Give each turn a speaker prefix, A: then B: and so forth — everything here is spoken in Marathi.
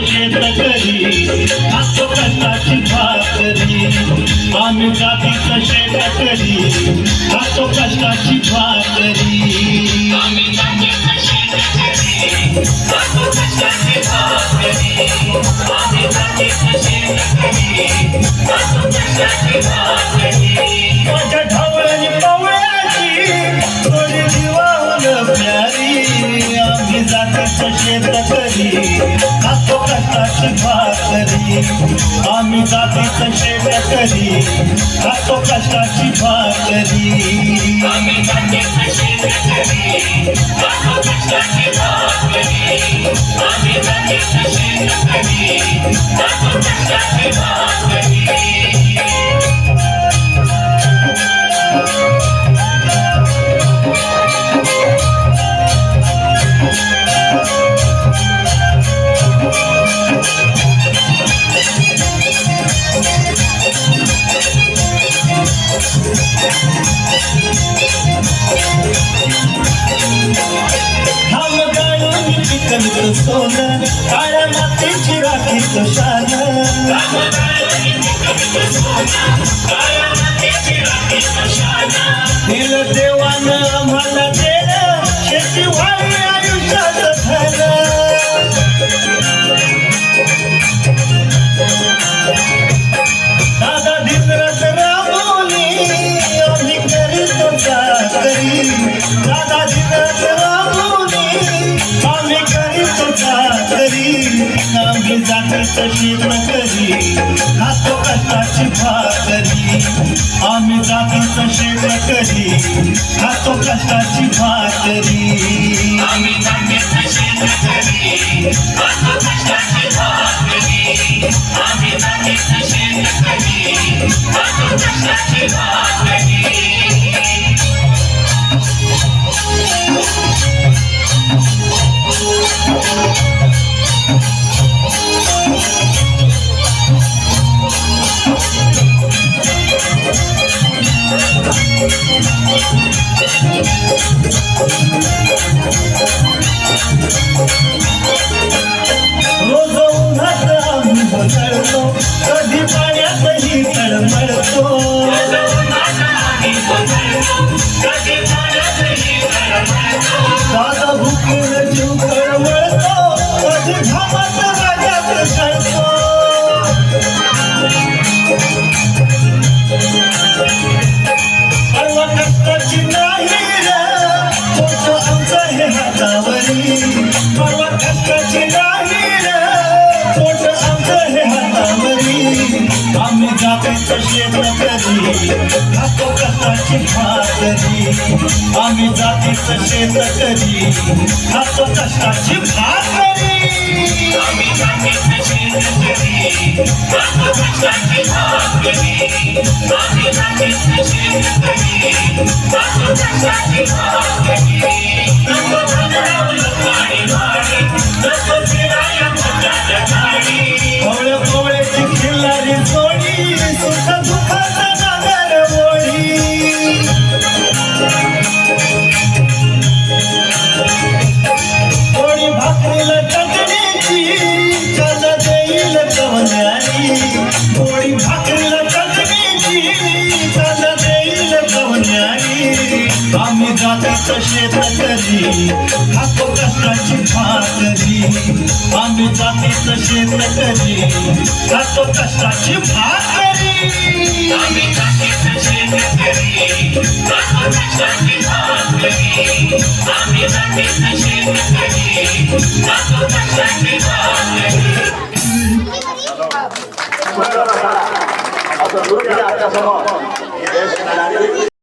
A: शेतकरी खातो कष्टाची भाकरी आम्ही जातीचं शेतकरी खातो कष्टाची भाकरी आम्ही जातीचं शेतकरी खातो कष्टाची भाकरी आम्ही जातीचं शेतकरी खातो कष्टाची भाकरी माझ्या ढवळणी पवळ्याची थोडी जीवावर प्यारी आम्ही जातीचं शेतकरी खातो कष्टाची भाकरी आम्ही जातीचं शेतकरी खातो कष्टाची भाकरी आम्ही जातीचं शेतकरी खातो कष्टाची भाकरी आम्ही जातीचं शेतकरी खातो कष्टाची भाकरी सोनं काळ्या मातीची राखीचं शान दिलं देवानं आम्हाला देणं शेती व्हावी आयुष्याचं धन दादा धिंगरात राबवली आम्ही करीतो चाकरी दादा धिंगरात राबवली आम्ही करीतो चाकरी आम्ही जातीचं शेतकरी खातो कष्टाची भाकरी आम्ही जातीचं शेतकरी खातो कष्टाची भाकरी आम्ही जातीचं शेतकरी खातो कष्टाची भाकरी आम्ही जातीचं शेतकरी खातो कष्टाची भाकरी रोज उन्हात आम्ही बसळतो कधी पाण्यातही तळमळतो दादा भुकून जीव तळमळतो कधी घामात राजात सळतो परवा कष्टाची नाही पोट आमचं हे हातावरी परवा कष्टाची नाही पोट आमचं हे हातावरी आम्ही जातीचं शेतकरी खातो कष्टाची भाकरी आम्ही जातीचं शेतकरी खातो कष्टाची भाकरी आम्ही जातीचं शेतकरी खातो कष्टाची भाकरी आम्ही जातीचं शेतकरी खातो कष्टाची भाकरी कोवळ्या कोवळ्याची खिल्लारी जोडी सुख दुःखाचा नागर बोडी कोणी भाकरीला चटणीची चल देईल कवन्यारी कोणी भाकरीला चटणीची चल देईल कवन्यारी आम्ही जातीचं शेतकरी खातो कष्टाची भाकरी आम्ही जातीचं शेतकरी खातो कष्टाची भाकरी आम्ही जातीचं शेतकरी खातो कष्टाची भाकरी आम्ही जातीचं शेतकरी खातो कष्टाची भाकरी